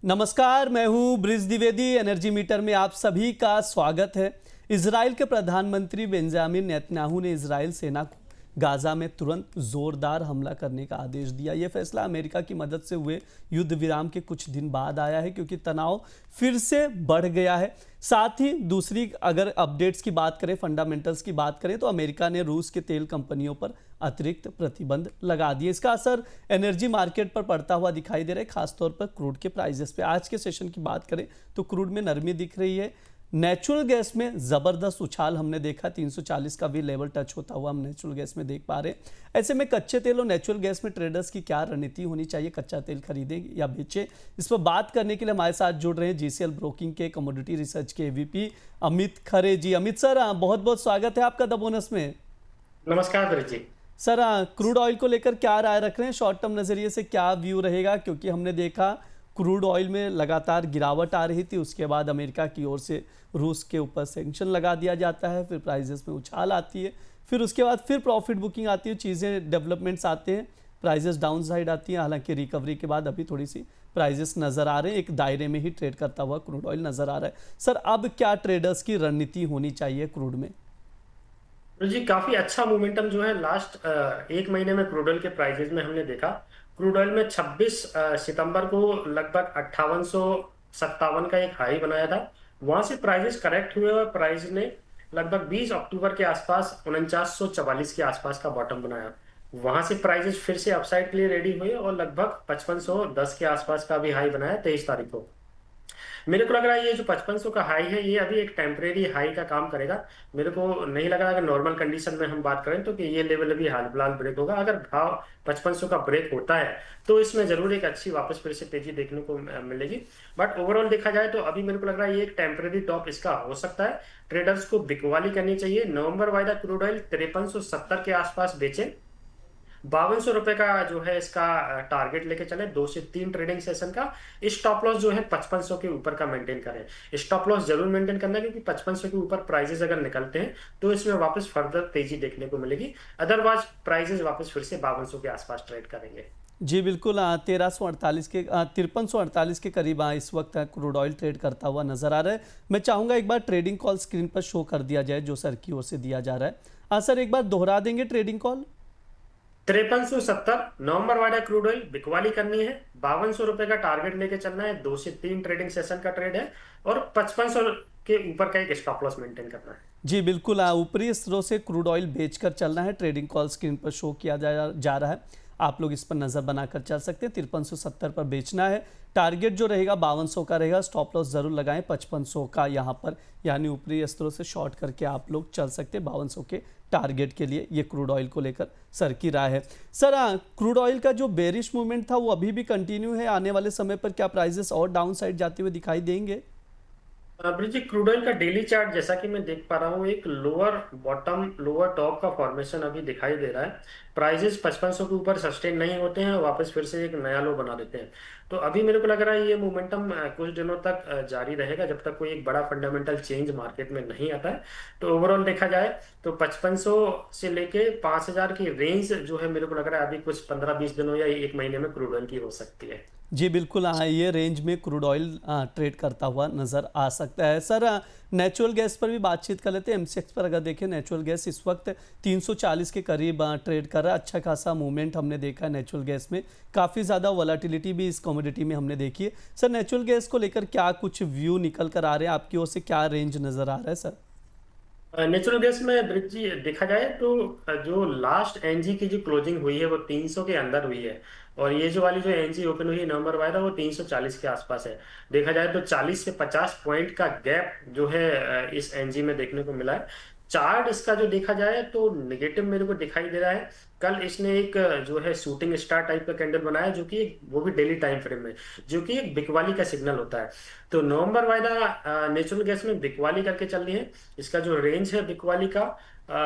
नमस्कार, मैं हूं ब्रिज द्विवेदी। एनर्जी मीटर में आप सभी का स्वागत है। इजराइल के प्रधानमंत्री बेंजामिन नेतन्याहू ने इजराइल सेना को गाजा में तुरंत जोरदार हमला करने का आदेश दिया। यह फैसला अमेरिका की मदद से हुए युद्ध विराम के कुछ दिन बाद आया है, क्योंकि तनाव फिर से बढ़ गया है। साथ ही दूसरी अगर अपडेट्स की बात करें, फंडामेंटल्स की बात करें, तो अमेरिका ने रूस के तेल कंपनियों पर अतिरिक्त प्रतिबंध लगा दिए। इसका असर एनर्जी मार्केट पर पड़ता हुआ दिखाई दे रहा है, खासतौर पर क्रूड के प्राइसेस पे। आज के सेशन की बात करें तो क्रूड में नरमी दिख रही है। नेचुरल गैस में जबरदस्त उछाल हमने देखा, 340 का भी लेवल टच होता हुआ हम नेचुरल गैस में देख पा रहे हैं। ऐसे में कच्चे तेल और नेचुरल गैस में ट्रेडर्स की क्या रणनीति होनी चाहिए, कच्चा तेल खरीदें या बेचें, इस पर बात करने के लिए हमारे साथ जुड़ रहे हैं जीसीएल ब्रोकिंग के कमोडिटी रिसर्च के एवीपी अमित खरे जी। अमित सर, बहुत बहुत स्वागत है आपका द बोनस में। नमस्कार ब्रिज जी। सर, क्रूड ऑयल को लेकर क्या राय रख रहे हैं? शॉर्ट टर्म नजरिए से क्या व्यू रहेगा? क्योंकि हमने देखा क्रूड ऑयल में लगातार गिरावट आ रही थी, उसके बाद अमेरिका की ओर से रूस के ऊपर सैंक्शन लगा दिया जाता है, फिर प्राइजेस में उछाल आती है, फिर उसके बाद फिर प्रॉफिट बुकिंग आती है, चीज़ें डेवलपमेंट्स आते हैं, प्राइजेस डाउन साइड आती हैं। हालांकि रिकवरी के बाद अभी थोड़ी सी प्राइजेस नज़र आ रहे हैं, एक दायरे में ही ट्रेड करता हुआ क्रूड ऑयल नज़र आ रहा है। सर, अब क्या ट्रेडर्स की रणनीति होनी चाहिए क्रूड में? जी, काफी अच्छा मोमेंटम जो है लास्ट एक महीने में क्रूड ऑयल के प्राइसेस में हमने देखा। क्रूड ऑयल में 26 सितंबर को लगभग 5857 का एक हाई बनाया था। वहां से प्राइसेस करेक्ट हुए और प्राइस ने लगभग 20 अक्टूबर के आसपास 4944 के आसपास का बॉटम बनाया। वहां से प्राइसेस फिर से अपसाइड के लिए रेडी हुए और लगभग 5510 के आसपास का भी हाई बनाया 23 तारीख को। मेरे को लग रहा है ये जो 5500 का हाई है ये अभी एक टेम्परेरी हाई का काम करेगा। मेरे को नहीं लग रहा अगर नॉर्मल कंडीशन में हम बात करें तो कि ये लेवल अभी हाल फिलहाल ब्रेक होगा। अगर भाव 5500 का ब्रेक होता है तो इसमें जरूर एक अच्छी वापस फिर से तेजी देखने को मिलेगी। बट ओवरऑल देखा जाए तो अभी मेरे को लग रहा है ये एक टेम्परेरी टॉप इसका हो सकता है। ट्रेडर्स को बिकवाली करनी चाहिए। नवंबर वायदा क्रूड ऑयल 5370 के आसपास बेचे। 5200 रुपए का जो है इसका टारगेट लेके चले 2 से 3 ट्रेडिंग सेशन का। स्टॉप लॉस जो है 5500 के ऊपर का मेंटेन करें। स्टॉप लॉस जरूर मेंटेन करना है, क्योंकि 5500 के ऊपर प्राइसेस अगर निकलते हैं तो इसमें वापस फर्दर तेजी देखने को मिलेगी। अदरवाइज प्राइसेस वापस फिर से 5200 के आसपास ट्रेड करेंगे। जी बिल्कुल, 1348 के 5348 के करीब इस वक्त क्रूड ऑयल ट्रेड करता हुआ नजर आ रहा है। मैं चाहूंगा एक बार ट्रेडिंग कॉल स्क्रीन पर शो कर दिया जाए जो सर की ओर से दिया जा रहा है। सर, एक बार दोहरा देंगे ट्रेडिंग कॉल? 5370 नवंबर वाला क्रूड ऑयल बिकवाली करनी है। 5200 रुपए का टारगेट लेके चलना है। 2 से 3 ट्रेडिंग सेशन का ट्रेड है और 5500 के ऊपर का एक स्टॉप लॉस मेंटेन करना है। जी बिल्कुल, ऊपरी स्तरों से क्रूड ऑयल बेचकर चलना है। ट्रेडिंग कॉल स्क्रीन पर शो किया जा रहा है, आप लोग इस पर नज़र बनाकर चल सकते हैं। 5370 पर बेचना है। टारगेट जो रहेगा 5200 का रहेगा। स्टॉप लॉस जरूर लगाएं 5500 का यहाँ पर, यानी ऊपरी स्तरों से शॉर्ट करके आप लोग चल सकते हैं 5200 के टारगेट के लिए। ये क्रूड ऑयल को लेकर सर की राय है। सर, क्रूड ऑयल का जो बेरिश मूवमेंट था वो अभी भी कंटिन्यू है। आने वाले समय पर क्या प्राइसेस और डाउन साइड जाते हुए दिखाई देंगे? ब्रिज, क्रूड ऑयल का डेली चार्ट जैसा कि मैं देख पा रहा हूँ एक लोअर बॉटम लोअर टॉप का फॉर्मेशन अभी दिखाई दे रहा है। प्राइजेस 5500 के ऊपर सस्टेन नहीं होते हैं, वापस फिर से एक नया लो बना देते हैं। तो अभी मेरे को लग रहा है ये मोमेंटम कुछ दिनों तक जारी रहेगा, जब तक कोई एक बड़ा फंडामेंटल चेंज मार्केट में नहीं आता है। तो ओवरऑल देखा जाए तो 5500 से लेके 5000 की रेंज जो है मेरे को लग रहा है अभी कुछ 15-20 दिनों या एक महीने में क्रूड ऑयल की हो सकती है। जी बिल्कुल, हाँ, ये रेंज में क्रूड ऑयल ट्रेड करता हुआ नज़र आ सकता है। सर, नेचुरल गैस पर भी बातचीत कर लेते हैं। एमसीएक्स पर अगर देखें, नेचुरल गैस इस वक्त 340 के करीब ट्रेड कर रहा है। अच्छा खासा मूवमेंट हमने देखा है नेचुरल गैस में। काफ़ी ज़्यादा वॉलेटिलिटी भी इस कमोडिटी में हमने देखी है। सर, नेचुरल गैस को लेकर क्या कुछ व्यू निकल कर आ रहे हैं आपकी ओर से? क्या रेंज नज़र आ रहा है सर? नेचुरल गैस में ब्रिज जी देखा जाए तो जो लास्ट एनजी की जो क्लोजिंग हुई है वो 300 के अंदर हुई है। और ये जो वाली जो एनजी ओपन हुई है नवंबर वाला वो 340 के आसपास है। देखा जाए तो 40 से 50 पॉइंट का गैप जो है इस एनजी में देखने को मिला है। चार्ट इसका जो देखा जाए तो निगेटिव मेरे को दिखाई दे रहा है। कल इसने एक जो है शूटिंग स्टार टाइप का कैंडल बनाया, जो कि वो भी डेली टाइम फ्रेम में, जो कि एक बिकवाली का सिग्नल होता है। तो नवंबर वायदा नेचुरल गैस में बिकवाली करके चल रही है। इसका जो रेंज है बिकवाली का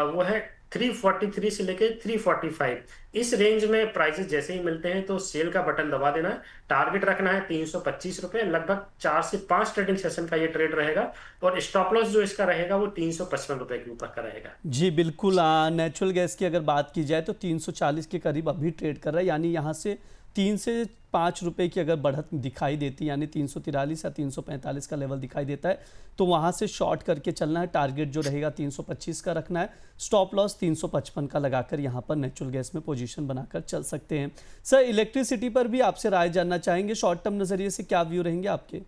वो है 343 से लेके 345। इस रेंज में प्राइसेस जैसे ही मिलते हैं तो सेल का बटन दबा देना है। टारगेट रखना है 325 रुपए। लगभग 4 से 5 ट्रेडिंग सेशन का ये ट्रेड रहेगा और स्टॉप लॉस जो इसका रहेगा वो 355 रुपए के ऊपर का रहेगा। जी बिल्कुल, नेचुरल गैस की अगर बात की जाए तो 340 के करीब अभी ट्रेड कर रहा है, यानी यहाँ से 3 से 5 रुपए की अगर बढ़त दिखाई देती है, यानी 343 या 345 का लेवल दिखाई देता है, तो वहां से शॉर्ट करके चलना है। टारगेट जो रहेगा 325 का रखना है। स्टॉप लॉस 355 का लगाकर यहां पर नेचुरल गैस में पोजीशन बनाकर चल सकते हैं। सर, इलेक्ट्रिसिटी पर भी आपसे राय जानना चाहेंगे, शॉर्ट टर्म नजरिए से क्या व्यू रहेंगे आपके?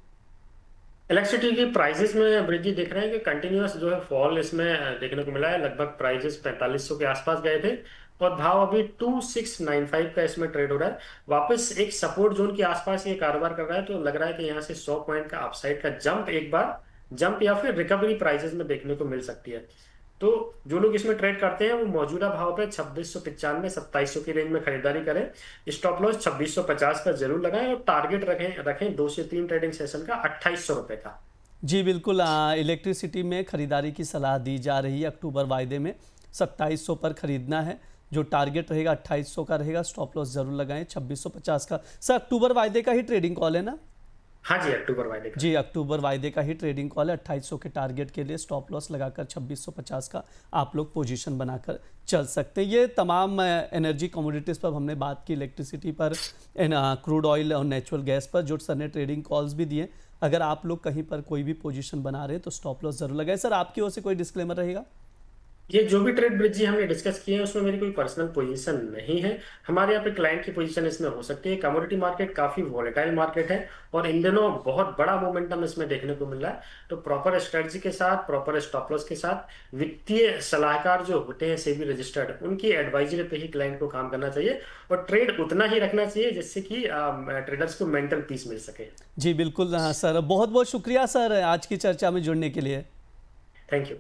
इलेक्ट्रिसिटी की प्राइसेस में वृद्धि देख रहे हैं कि कंटिन्यूअस जो है फॉल इसमें देखने को मिला है। लगभग प्राइसेस 4500 के आसपास गए थे और भाव अभी 2695 का इसमें ट्रेड हो रहा है। वापस एक सपोर्ट जोन के आसपास ये कारोबार कर रहा है, तो लग रहा है कि यहाँ से 100 पॉइंट का अपसाइड का जंप एक बार जंप या फिर रिकवरी प्राइसेस में देखने को मिल सकती है। तो जो लोग इसमें ट्रेड करते हैं वो मौजूदा भाव पे 2695 2700 की रेंज में खरीदारी करें। स्टॉप लॉस 2650 का जरूर लगाएं और टारगेट रखें रखें 2 से 3 ट्रेडिंग सेशन का 2800 रुपए का। जी बिल्कुल, इलेक्ट्रिसिटी में खरीदारी की सलाह दी जा रही है। अक्टूबर वायदे में 2700 पर खरीदना है, जो टारगेट रहेगा 2800 का रहेगा। स्टॉप लॉस जरूर लगाएं 2650 का। सर, अक्टूबर वायदे का ही ट्रेडिंग कॉल है ना? हाँ जी, अक्टूबर वायदे का। जी, अक्टूबर वायदे का ही ट्रेडिंग कॉल है। 2800 के टारगेट के लिए स्टॉप लॉस लगाकर 2650 का आप लोग पोजीशन बनाकर चल सकते हैं। ये तमाम एनर्जी कमोडिटीज़ पर हमने बात की, इलेक्ट्रिसिटी पर, क्रूड ऑयल और नेचुरल गैस पर, जो सर ने ट्रेडिंग कॉल्स भी दिए। अगर आप लोग कहीं पर कोई भी पोजीशन बना रहे हैं तो स्टॉप लॉस जरूर लगाए। सर, आपकी ओर से कोई डिस्क्लेमर रहेगा? ये जो भी ट्रेड ब्रिज जी हमने डिस्कस किए हैं उसमें मेरी कोई पर्सनल पोजीशन नहीं है। हमारे यहाँ पे क्लाइंट की पोजीशन इसमें हो सकती है। कमोडिटी मार्केट काफी वॉलेटाइल मार्केट है और इन दिनों बहुत बड़ा मोमेंटम इसमें देखने को मिल रहा है। तो प्रॉपर स्ट्रेटजी के साथ, प्रॉपर स्टॉप लॉस के साथ, वित्तीय सलाहकार जो होते हैं सेबी रजिस्टर्ड, उनकी एडवाइजरी पे ही क्लाइंट को काम करना चाहिए और ट्रेड उतना ही रखना चाहिए जिससे कि ट्रेडर्स को मेंटल पीस मिल सके। जी बिल्कुल। हाँ सर, बहुत बहुत शुक्रिया सर आज की चर्चा में जुड़ने के लिए। Thank you.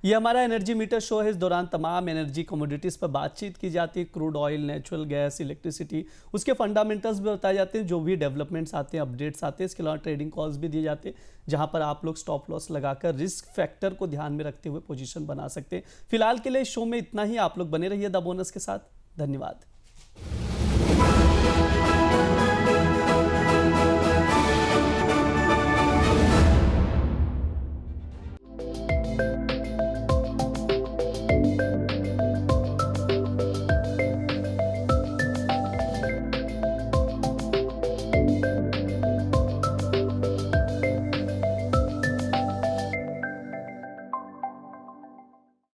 ये हमारा एनर्जी मीटर शो है। इस दौरान तमाम एनर्जी कमोडिटीज़ पर बातचीत की जाती है। Crude oil, natural gas, electricity, उसके फंडामेंटल्स भी बताए जाते हैं। जो भी डेवलपमेंट्स आते हैं, अपडेट्स आते हैं, इसके अलावा ट्रेडिंग कॉल्स भी दिए जाते हैं, जहां पर आप लोग स्टॉप लॉस लगाकर रिस्क फैक्टर को ध्यान में रखते हुए पोजीशन बना सकते हैं। फिलहाल के लिए इस शो में इतना ही। आप लोग बने रहिए द बोनस के साथ। धन्यवाद।